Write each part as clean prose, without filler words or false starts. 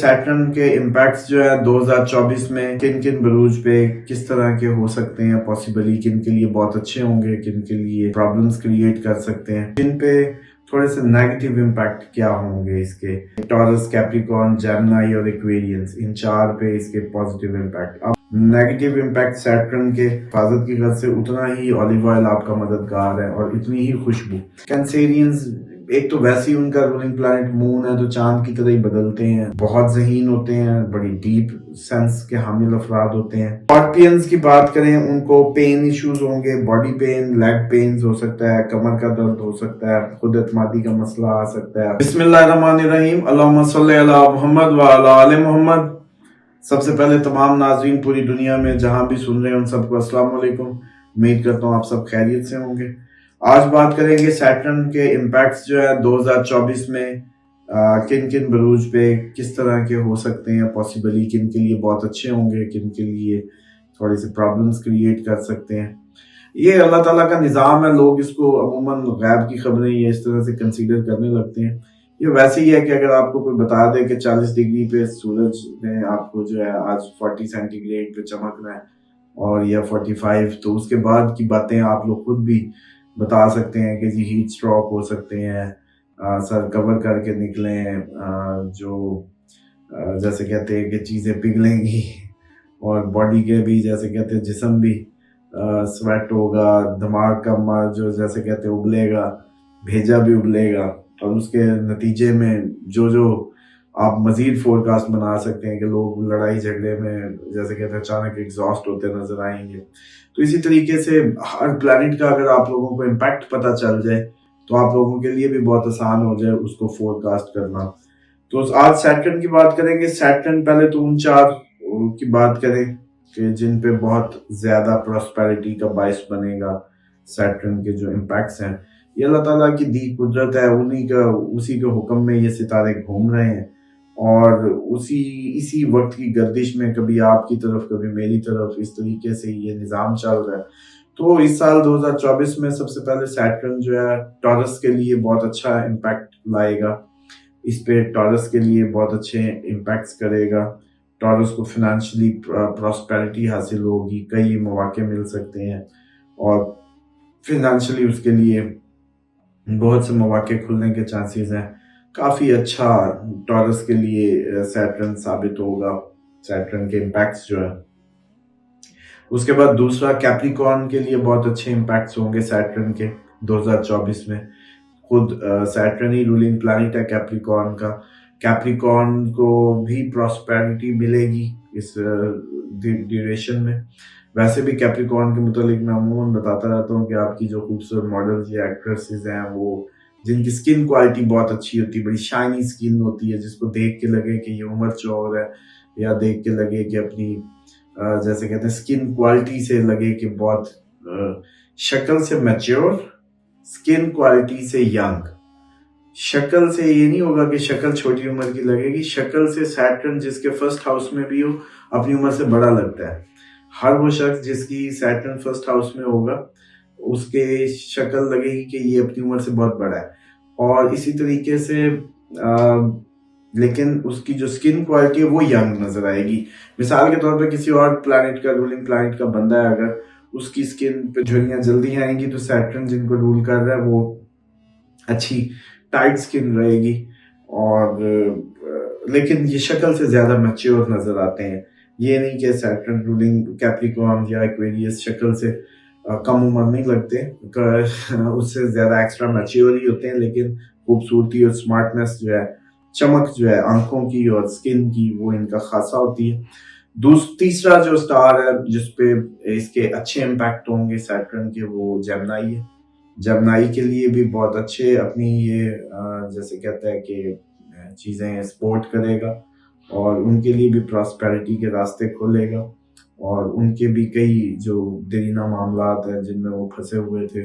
Saturn کے impacts جو ہے 2024 میں کن کن بروج پہ کس طرح کے ہو سکتے ہیں، پاسبلی کن کے لیے بہت اچھے ہوں گے، کن کے لیے پرابلمز کریٹ کر سکتے ہیں، کن پہ تھوڑے سے نیگیٹو امپیکٹ کیا ہوں گے اس کے، ٹورس، کیپریکارن، جیمنائی اور ایکویرینس، ان چار پہ اس کے پازیٹیو امپیکٹ۔ اب نیگیٹو امپیکٹ سیٹرن کے حفاظت کی غرض سے اتنا ہی اولیو آئل آپ کا مددگار ہے اور اتنی ہی خوشبو۔ کینسیرینز ایک تو ویسے ہی ان کا رولنگ پلانٹ مون ہے، تو چاند کی طرح ہی بدلتے ہیں، بہت ذہین ہوتے ہیں، بڑی ڈیپ سینس کے حامل افراد ہوتے ہیں۔ اسکارپینز کی بات کریں، ان کو پین ایشوز ہوں گے، باڈی پین، لیگ پینز ہو سکتا ہے، کمر کا درد ہو سکتا ہے، خود اعتمادی کا مسئلہ آ سکتا ہے۔ بسم اللہ الرحمن الرحیم، اللہم صلی علی محمد وعلی آل محمد۔ سب سے پہلے تمام ناظرین پوری دنیا میں جہاں بھی سن رہے ہیں ان سب کو السلام علیکم۔ امید کرتا ہوں آپ سب خیریت سے ہوں گے۔ آج بات کریں گے سیٹرن کے امپیکٹس جو ہے 2024 میں کن کن بروج پہ کس طرح کے ہو سکتے ہیں، پاسبلی کن کے لیے بہت اچھے ہوں گے، کن کے لیے تھوڑی سی پرابلمز کریٹ کر سکتے ہیں۔ یہ اللہ تعالیٰ کا نظام ہے، لوگ اس کو عموماً غیب کی خبریں یا اس طرح سے کنسیڈر کرنے لگتے ہیں۔ یہ ویسے ہی ہے کہ اگر آپ کو کوئی بتا دے کہ 40 ڈگری پہ سورج نے آپ کو جو ہے آج 40 سینٹی گریڈ پہ چمکنا ہے اور یا 45، تو اس کے بعد کی باتیں آپ لوگ خود بھی بتا سکتے ہیں کہ جی ہیٹ سٹروک ہو سکتے ہیں، سر کور کر کے نکلیں، جو جیسے کہتے ہیں کہ چیزیں پگھلیں گی اور باڈی کے بھی جیسے کہتے ہیں جسم بھی سویٹ ہوگا، دماغ کا جو جیسے کہتے ہیں ابلے گا، بھیجا بھی ابلے گا، اور اس کے نتیجے میں جو آپ مزید فورکاسٹ بنا سکتے ہیں کہ لوگ لڑائی جھگڑے میں جیسے کہتے ہیں اچانک ایگزاسٹ ہوتے نظر آئیں گے۔ تو اسی طریقے سے ہر پلانٹ کا اگر آپ لوگوں کو امپیکٹ پتہ چل جائے تو آپ لوگوں کے لیے بھی بہت آسان ہو جائے اس کو فورکاسٹ کرنا۔ تو آج سیٹرن کی بات کریں گے۔ سیٹرن پہلے تو ان چار کی بات کریں کہ جن پہ بہت زیادہ پراسپیرٹی کا باعث بنے گا۔ سیٹرن کے جو امپیکٹس ہیں یہ اللہ تعالیٰ کی دی قدرت ہے، اسی کے حکم میں یہ ستارے گھوم رہے ہیں اور اسی وقت کی گردش میں کبھی آپ کی طرف کبھی میری طرف اس طریقے سے یہ نظام چل رہا ہے۔ تو اس سال 2024 میں سب سے پہلے سیٹرن جو ہے ٹورس کے لیے بہت اچھا امپیکٹ لائے گا، اس پہ ٹورس کے لیے بہت اچھے امپیکٹس کرے گا۔ ٹورس کو فنانشلی پراسپیرٹی حاصل ہوگی، کئی مواقع مل سکتے ہیں اور فنانشلی اس کے لیے بہت سے مواقع کھلنے کے چانسز ہیں۔ کافی اچھا ٹورس کے لیے سیٹرن ثابت ہوگا، سیٹرن کے امپیکٹس جو ہے۔ اس کے بعد دوسرا کیپریکارن کے لیے بہت اچھے امپیکٹس ہوں گے سیٹرن کے 2024 میں۔ خود سیٹرن ہی رولنگ پلانٹ ہے کیپریکارن کا۔ کیپریکارن کو بھی پراسپیرٹی ملے گی اس ڈیوریشن میں۔ ویسے بھی کیپریکارن کے متعلق میں عموماً بتاتا رہتا ہوں کہ آپ کی جو خوبصورت ماڈلز یا ایکٹریسز ہیں وہ جن کی سکن کوالٹی بہت اچھی ہوتی ہے، بڑی شائنی سکن ہوتی ہے، جس کو دیکھ کے لگے کہ یہ عمر چور ہے، یا دیکھ کے لگے کہ اپنی جیسے کہتے ہیں سکن کوالٹی سے لگے کہ بہت شکل سے میچور، سکن کوالٹی سے ینگ۔ شکل سے یہ نہیں ہوگا کہ شکل چھوٹی عمر کی لگے گی، شکل سے سیٹرن جس کے فرسٹ ہاؤس میں بھی ہو اپنی عمر سے بڑا لگتا ہے۔ ہر وہ شخص جس کی سیٹرن فرسٹ ہاؤس میں ہوگا اس کے شکل لگے گی کہ یہ اپنی عمر سے بہت بڑا ہے، اور اسی طریقے سے لیکن اس کی جو سکن کوالٹی ہے وہ ینگ نظر آئے گی۔ مثال کے طور پہ کسی اور پلانٹ کا رولنگ پلانٹ کا بندہ ہے، اگر اس کی سکن پہ جھریاں جلدی آئیں گی تو سیٹرن جن کو رول کر رہا ہے وہ اچھی ٹائٹ سکن رہے گی، اور لیکن یہ شکل سے زیادہ میچور نظر آتے ہیں۔ یہ نہیں کہ سیٹرن رولنگ کیپریکارن یا ایکویریس شکل سے کم عمر نہیں لگتے، اس سے زیادہ ایکسٹرا میچور ہی ہوتے ہیں، لیکن خوبصورتی اور سمارٹنس جو ہے، چمک جو ہے آنکھوں کی اور سکن کی، وہ ان کا خاصا ہوتی ہے۔ تیسرا جو سٹار ہے جس پہ اس کے اچھے امپیکٹ ہوں گے سیٹرن کے، وہ جیمنائی ہے۔ جیمنائی کے لیے بھی بہت اچھے اپنی یہ جیسے کہتا ہے کہ چیزیں سپورٹ کرے گا، اور ان کے لیے بھی پراسپیرٹی کے راستے کھولے گا، اور ان کے بھی کئی جو دیرینہ معاملات ہیں جن میں وہ پھنسے ہوئے تھے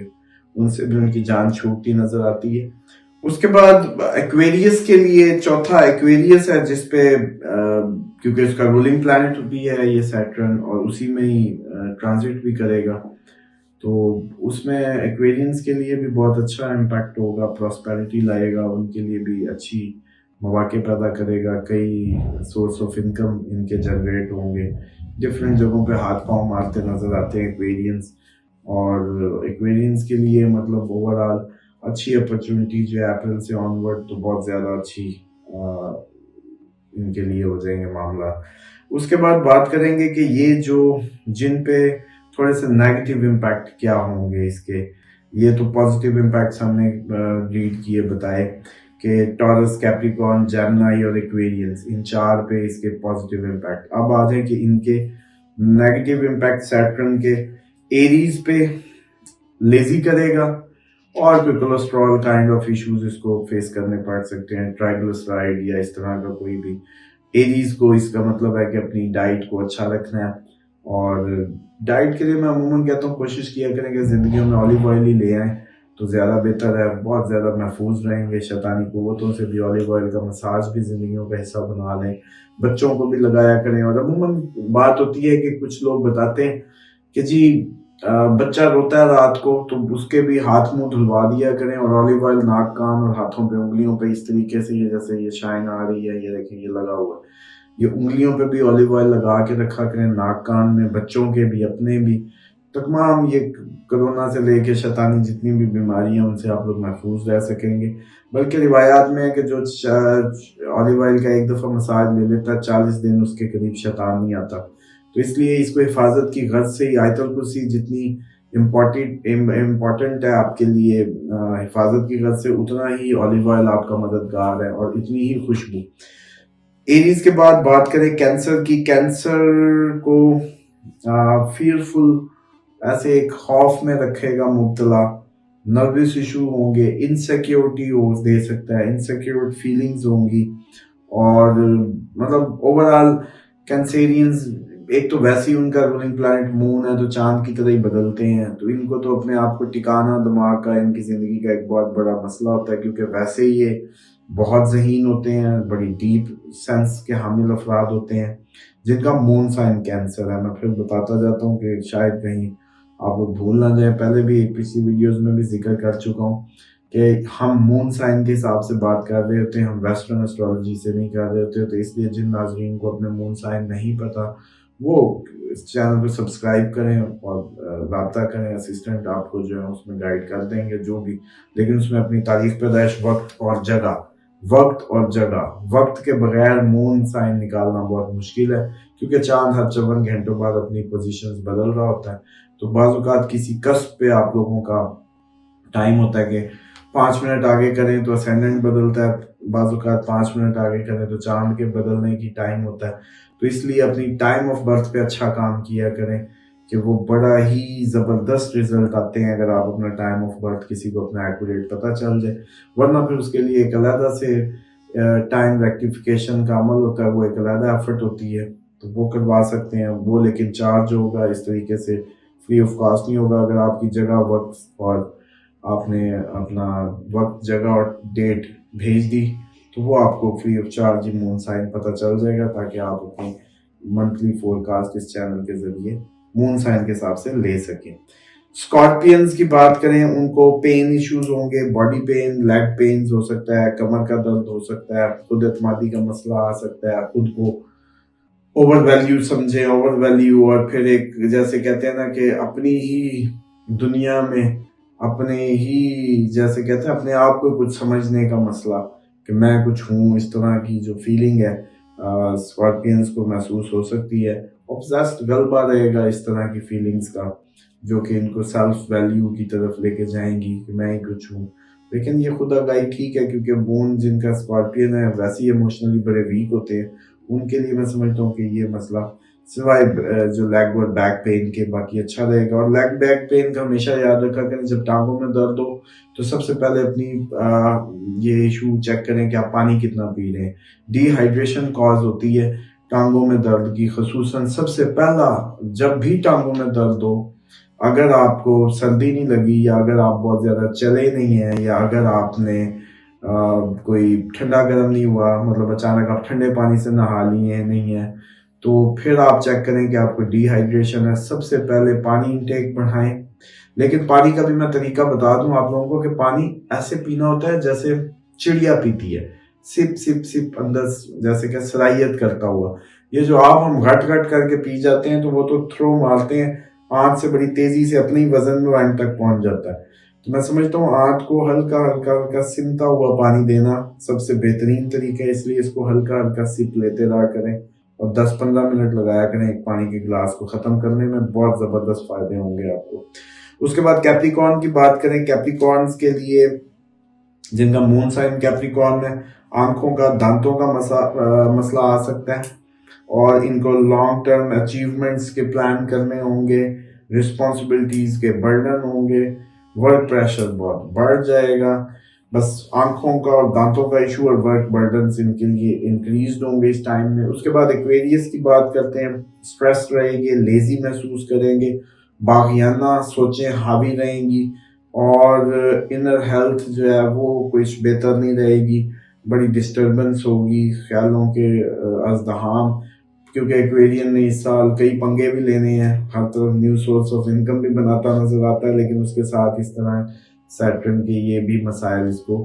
ان سے بھی ان کی جان چھوٹتی نظر آتی ہے۔ اس کے بعد ایکویریس کے لیے چوتھا ایکویریس ہے، جس پہ کیونکہ اس کا رولنگ پلانٹ بھی ہے یہ سیٹرن، اور اسی میں ہی ٹرانزٹ بھی کرے گا، تو اس میں ایکویرینس کے لیے بھی بہت اچھا امپیکٹ ہوگا، پراسپیرٹی لائے گا، ان کے لیے بھی اچھی मौके पैदा करेगा, कई सोर्स ऑफ इनकम इनके जनरेट होंगे, डिफरेंट जगहों पे हाथ पांव मारते नजर आते हैं एक्वेरियंस। और एक्वेरियंस के लिए मतलब ओवरऑल अच्छी अपॉर्चुनिटी जो है अप्रैल से ऑनवर्ड तो बहुत ज़्यादा अच्छी इनके लिए हो जाएंगे मामला। उसके बाद बात करेंगे कि ये जो जिन पे थोड़े से नेगेटिव इम्पैक्ट क्या होंगे इसके। ये तो पॉजिटिव इम्पैक्ट हमने रीड किए बताए कि टॉरस, कैप्रिकॉर्न, जेमिनी और एक्वेरियंस, इन 4 पे इसके पॉजिटिव इम्पैक्ट। अब आ जाए कि इनके नेगेटिव इम्पैक्ट सैटर्न के एरीज पे लेजी करेगा और फिर कोलेस्ट्रॉल काइंड ऑफ इश्यूज इसको फेस करने पड़ सकते हैं, ट्राइग्लिसराइड या इस तरह का कोई भी। एरीज को इसका मतलब है कि अपनी डाइट को अच्छा रखना है, और डाइट के लिए मैं अमूमन कहता हूँ कोशिश किया करें कि जिंदगी में ऑलिव ऑयल ही ले आएं तो ज़्यादा बेहतर है, बहुत ज़्यादा महफूज रहेंगे शैतानी कुव्वतों से भी। ऑलिव ऑयल का मसाज भी जिंदगियों का हिस्सा बना लें, बच्चों को भी लगाया करें। और अमूमन बात होती है कि कुछ लोग बताते हैं कि जी बच्चा रोता है रात को तो उसके भी हाथ मुंह धुलवा दिया करें, और ऑलिव ऑयल नाक, कान और हाथों पे, उंगलियों पे इस तरीके से, ये जैसे ये शाइन आ रही है, ये देखें ये लगा हुआ है, ये उंगलियों पे भी ऑलिव ऑयल लगा के रखा करें, नाक कान में, बच्चों के भी अपने भी। तमाम ये कोरोना से लेके शैतानी जितनी भी बीमारियां उनसे आप लोग महफूज रह सकेंगे। बल्कि रिवायात में है कि जो ऑलिव ऑयल का एक दफ़ा मसाज ले लेता है 40 दिन उसके करीब शैतान नहीं आता। तो इसलिए इसको हिफाजत की गर्ज से ही आयतुल कुर्सी जितनी इम्पोर्टेंट है आपके लिए हिफाजत की गर्ज से, उतना ही ऑलिव ऑयल आपका मददगार है और इतनी ही खुशबू। एरीज के बाद बात करें कैंसर की। कैंसर को फियरफुल, ऐसे एक खौफ में रखेगा मुब्तला, नर्वस इशू होंगे, इनसिक्योरिटी हो दे सकता है, इनसिक्योर फीलिंग्स होंगी। और मतलब ओवरऑल कैंसेरियंस, एक तो वैसे ही उनका रूलिंग प्लैनेट मून है तो चांद की तरह ही बदलते हैं, तो इनको तो अपने आप को टिकाना दिमाग का इनकी जिंदगी का एक बहुत बड़ा मसला होता है, क्योंकि वैसे ही ये बहुत जहीन होते हैं, बड़ी डीप सेंस के हामिल अफराद होते हैं जिनका मून साइन कैंसर है। मैं फिर बताता जाता हूँ कि शायद कहीं आप लोग भूल ना जाए, पहले भी पिछली वीडियोस में भी जिक्र कर चुका हूँ कि हम मून साइन के हिसाब से बात कर रहे होते हैं, हम वेस्टर्न एस्ट्रोलॉजी से नहीं कर रहे होते। तो इसलिए जिन नाजरीन को अपने मून साइन नहीं पता वो इस चैनल को सब्सक्राइब करें और राब्ता करें, असिस्टेंट आपको जो है उसमें गाइड कर देंगे जो भी। लेकिन उसमें अपनी तारीख पैदाइश, वक्त और जगह, वक्त के बगैर मून साइन निकालना बहुत मुश्किल है, क्योंकि चांद हर 54 घंटों बाद अपनी पोजीशंस बदल रहा होता है। तो बाज़ औक़ात किसी कस्ब पे आप लोगों का टाइम होता है कि 5 मिनट आगे करें तो असेंडेंट बदलता है, बाज़ औक़ात 5 मिनट आगे करें तो चांद के बदलने की टाइम होता है। तो इसलिए अपनी टाइम ऑफ बर्थ पे अच्छा काम किया करें कि वो बड़ा ही ज़बरदस्त रिजल्ट आते हैं अगर आप अपना टाइम ऑफ बर्थ किसी को अपना एक्यूरेट पता चल जाए। वरना फिर उसके लिए एक अलग से टाइम रेक्टिफिकेशन का अमल होता है, वो एक अलग एफर्ट होती है, तो वो करवा सकते हैं वो, लेकिन चार्ज होगा इस तरीके से, फ्री ऑफ कॉस्ट नहीं होगा। अगर आपकी जगह, वक्त और आपने अपना वक्त, जगह और डेट भेज दी तो वो आपको फ्री ऑफ चार्ज ही मून साइन पता चल जाएगा, ताकि आप अपनी मंथली फोरकास्ट इस चैनल के जरिए मून साइन के हिसाब से ले सकें। स्कॉर्पियंस की बात करें, उनको पेन इश्यूज होंगे, बॉडी पेन, लेग पेन हो सकता है, कमर का दर्द हो सकता है, खुद एतमादी का मसला आ सकता है, खुद को ओवर वैल्यू समझे, ओवर वैल्यू, और फिर एक जैसे कहते हैं ना कि अपनी ही दुनिया में, अपने ही जैसे कहते हैं अपने आप को कुछ समझने का मसला कि मैं कुछ हूँ, इस तरह की जो फीलिंग है स्कॉर्पियंस को महसूस हो सकती है। ऑब्सेस्ड गलबा रहेगा इस तरह की फीलिंग्स का, जो कि इनको सेल्फ वैल्यू की तरफ लेके जाएंगी कि मैं ही कुछ हूँ। लेकिन ये खुदा गाई ठीक है, क्योंकि मून जिनका स्कॉर्पियन है वैसे ही इमोशनली बड़े वीक होते हैं, उनके लिए मैं समझता हूँ कि ये मसला सिवाय जो लेग और बैक पेन के बाकी अच्छा रहेगा। और लेग बैक पेन का हमेशा याद रखा करें, जब टांगों में दर्द हो तो सबसे पहले अपनी ये इशू चेक करें कि आप पानी कितना पी रहे हैं। डिहाइड्रेशन कॉज होती है टांगों में दर्द की, खसूसन सबसे पहला जब भी टांगों में दर्द हो, अगर आपको सर्दी नहीं लगी, या अगर आप बहुत ज़्यादा चले नहीं हैं, या अगर आपने कोई ठंडा गर्म नहीं हुआ, मतलब अचानक आप ठंडे पानी से नहा लिए नहीं है, तो फिर आप चेक करें कि आपको डिहाइड्रेशन है। सबसे पहले पानी इंटेक बढ़ाएं। लेकिन पानी का भी मैं तरीका बता दूं आप लोगों को कि पानी ऐसे पीना होता है जैसे चिड़िया पीती है, सिप सिप सिप अंदर जैसे कि सराहियत करता हुआ। ये जो आप हम घट घट करके पी जाते हैं तो वो तो थ्रो मारते हैं आंत से बड़ी तेजी से, अपने ही वजन में एंड तक पहुंच जाता है। तो मैं समझता हूँ आंत को हल्का हल्का हल्का सिमटा हुआ पानी देना सबसे बेहतरीन तरीका है, इसलिए इसको हल्का हल्का सिप लेते रहा करें और 10-15 मिनट लगाया करें एक पानी के गिलास को खत्म करने में, बहुत जबरदस्त फायदे होंगे आपको। उसके बाद कैप्रिकॉर्न की बात करें, कैप्रिकॉर्न्स के लिए जिनका मून साइन कैप्रिकॉर्न है, आंखों का दांतों का मसला आ सकता है और इनको लॉन्ग टर्म अचीवमेंट्स के प्लान करने होंगे, रिस्पॉन्सिबिलिटीज के बर्डन होंगे, वर्क प्रेशर बहुत बढ़ जाएगा। बस आंखों का और दांतों का इशू और वर्क बर्डन इनके लिए इंक्रीज होंगे इस टाइम में। उसके बाद एक्वेरियस की बात करते हैं, स्ट्रेस रहेंगे, लेजी महसूस करेंगे, बागियाना सोचें हावी रहेंगी और इनर हेल्थ जो है वो कुछ बेहतर नहीं रहेगी, बड़ी डिस्टर्बेंस होगी, ख्यालों के अज़दहाम, क्योंकि एक्वेरियन ने इस साल कई पंगे भी लेने हैं, हर तरफ न्यू सोर्स ऑफ इनकम भी बनाता नजर आता है, लेकिन उसके साथ इस तरह सैटर्न के ये भी मसाइल इसको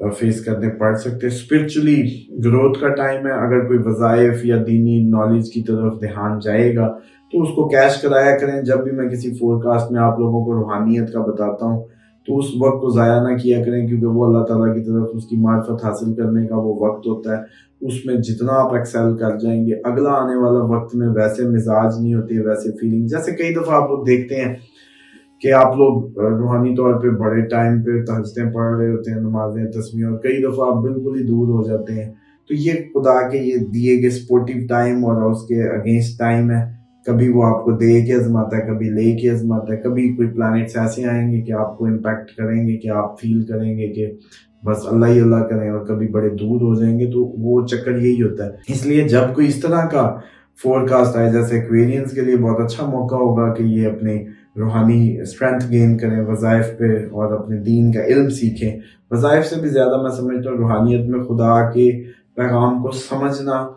फेस करने पड़ सकते हैं। स्पिरिचुअली ग्रोथ का टाइम है, अगर कोई वज़ाइफ या दीनी नॉलेज की तरफ ध्यान जाएगा तो उसको कैश कराया करें। जब भी मैं किसी फोरकास्ट में आप लोगों को रूहानियत का बताता हूँ तो उस वक्त को ज़ाया ना किया करें, क्योंकि वो अल्लाह ताला की तरफ उसकी मार्फत हासिल करने का वो वक्त होता है, उसमें जितना आप एक्सेल कर जाएंगे अगला आने वाला वक्त में वैसे मिजाज नहीं होती, वैसे फीलिंग। जैसे कई दफ़ा आप लोग देखते हैं कि आप लोग रूहानी तौर पे बड़े टाइम पे तहज्जुदें पढ़ रहे होते हैं, नमाजें तस्बीहें, और कई दफ़ा आप बिल्कुल ही दूर हो जाते हैं। तो ये खुदा के ये दिए गए स्पोर्टिव टाइम और उसके अगेंस्ट टाइम है, कभी वो आपको दे के आजमाता है, कभी ले के आजमाता है, कभी कोई प्लैनेट्स ऐसे आएंगे कि आपको इम्पैक्ट करेंगे कि आप फील करेंगे कि बस अल्लाह ही अल्लाह करें, और कभी बड़े दूर हो जाएंगे। तो वो चक्कर यही होता है। इसलिए जब कोई इस तरह का फोरकास्ट आए, जैसे एक्वेरियंस के लिए बहुत अच्छा मौका होगा कि ये अपने रूहानी स्ट्रेंथ गेन करें वज़ाइफ पे और अपने दीन का इल्म सीखें। वज़ाइफ से भी ज़्यादा मैं समझता हूँ रूहानियत में खुदा के पैगाम को समझना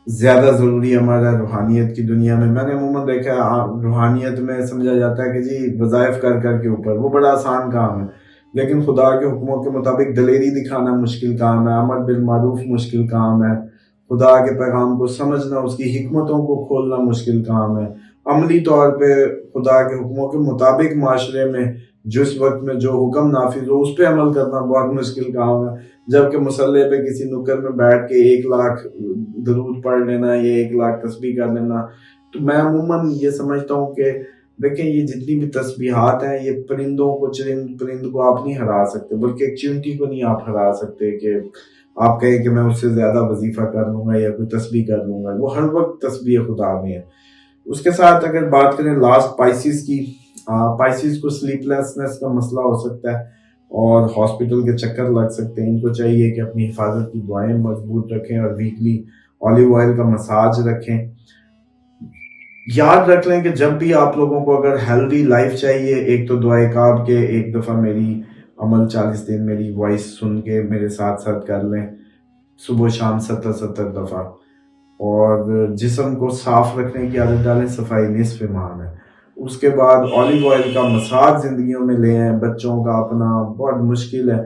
ज़्यादा ज़रूरी है हमारा रूहानियत की दुनिया में। मैंने अमूमन देखा है रूहानियत में समझा जाता है कि जी वज़ाइफ कर कर के ऊपर, वो बड़ा आसान काम है, लेकिन खुदा के हुक्मों के मुताबिक दलेरी दिखाना मुश्किल काम है, अमर बिल मारूफ मुश्किल काम है, खुदा के पैगाम को समझना, उसकी हिकमतों को खोलना मुश्किल काम है, अमली तौर पे खुदा के हुक्मों के मुताबिक माशरे में जिस वक्त में जो हुक्म नाफिज हो उस पर अमल करना बहुत मुश्किल काम है। जबकि मुसल्ले पे किसी नुक्कर में बैठ के 1 लाख दरूद पढ़ लेना या 1 लाख तस्बीह कर लेना, तो मैं अमूमन ये समझता हूँ कि देखें ये जितनी भी तस्बीहात हैं ये परिंदों को, परिंद को आप नहीं हरा सकते, बल्कि एक चींटी को नहीं आप हरा सकते कि आप कहें कि मैं उससे ज्यादा वजीफा कर लूंगा या कोई तस्बीह कर लूंगा, वो हर वक्त तस्बीह खुदा में है। उसके साथ अगर बात करें लास्ट पाइसिस की, पाइसिस को स्लीपलेसनेस का मसला हो सकता है और हॉस्पिटल के चक्कर लग सकते हैं। इनको चाहिए कि अपनी हिफाजत की दुआएं मजबूत रखें और वीकली ऑलिव ऑयल का मसाज रखें। याद रख लें कि जब भी आप लोगों को अगर हेल्दी लाइफ चाहिए, एक तो दुआए काब के एक दफ़ा मेरी अमल 40 दिन मेरी वॉइस सुन के मेरे साथ साथ कर लें, सुबह शाम 70 दफ़ा, और जिस्म को साफ रखने की आदत डालें, सफाई निस्फ ईमान है। उसके बाद ऑलिव ऑयल का मसाज जिंदगियों में ले आए। बच्चों का अपना बहुत मुश्किल है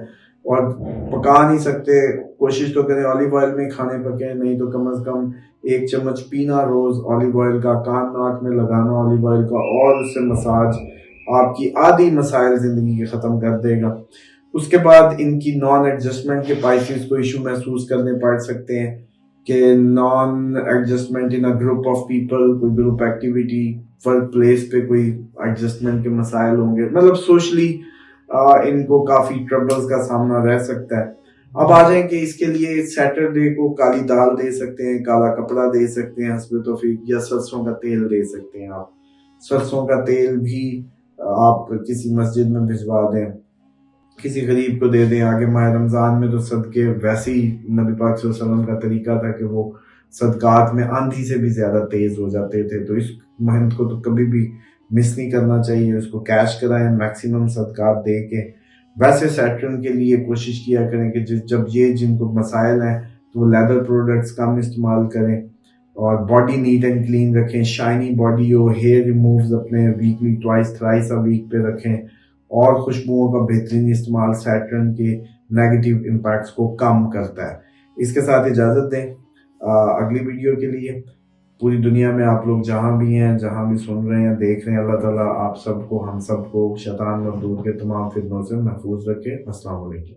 और पका नहीं सकते, कोशिश तो करें ऑलिव ऑयल में खाने पके, नहीं तो कम से कम 1 चम्मच पीना रोज ऑलिव ऑयल का, कान नाक में लगाना ऑलिव ऑयल का, और उससे मसाज आपकी आधी मसाइल जिंदगी के ख़त्म कर देगा। उसके बाद इनकी नॉन एडजस्टमेंट के पाइसिस को इशू महसूस करने पड़ सकते हैं कि non adjustment in a group of people, कोई ग्रुप एक्टिविटी, वर्क प्लेस पे कोई एडजस्टमेंट के मसाइल होंगे, मतलब सोशली इनको काफ़ी ट्रबल्स का सामना रह सकता है। अब आ जाए कि इसके लिए सैटरडे को काली दाल दे सकते हैं, काला कपड़ा दे सकते हैं हस्बे तौफीक, या सरसों का तेल दे सकते हैं। आप सरसों का तेल भी आप किसी मस्जिद में भिजवा दें, किसी गरीब को दे दें। आगे माह रमज़ान में तो सदके वैसे ही नबी पाक सल्लल्लाहु अलैहि वसल्लम का तरीका था कि वो सदकात में आंधी से भी ज़्यादा तेज़ हो जाते थे, तो इस मेहनत को तो कभी भी मिस नहीं करना चाहिए, उसको कैश कराएं, मैक्सिमम सदकात दे के। वैसे सैटर्न के लिए कोशिश किया करें कि जब ये जिनको मसाइल हैं तो वो लेदर प्रोडक्ट्स कम इस्तेमाल करें और बॉडी नीट एंड क्लीन रखें, शाइनी बॉडी हो, हेयर रिमूव्स अपने weekly twice thrice a week पे रखें, और खुशबुओं का बेहतरीन इस्तेमाल सैटर्न के नेगेटिव इम्पैक्ट्स को कम करता है। اس کے ساتھ اجازت دیں اگلی ویڈیو کے لیے. پوری دنیا میں آپ لوگ جہاں بھی ہیں، جہاں بھی سن رہے ہیں، دیکھ رہے ہیں، اللہ تعالیٰ آپ سب کو، ہم سب کو شیطان مردود کے تمام فتنوں سے محفوظ رکھے. السلام علیکم.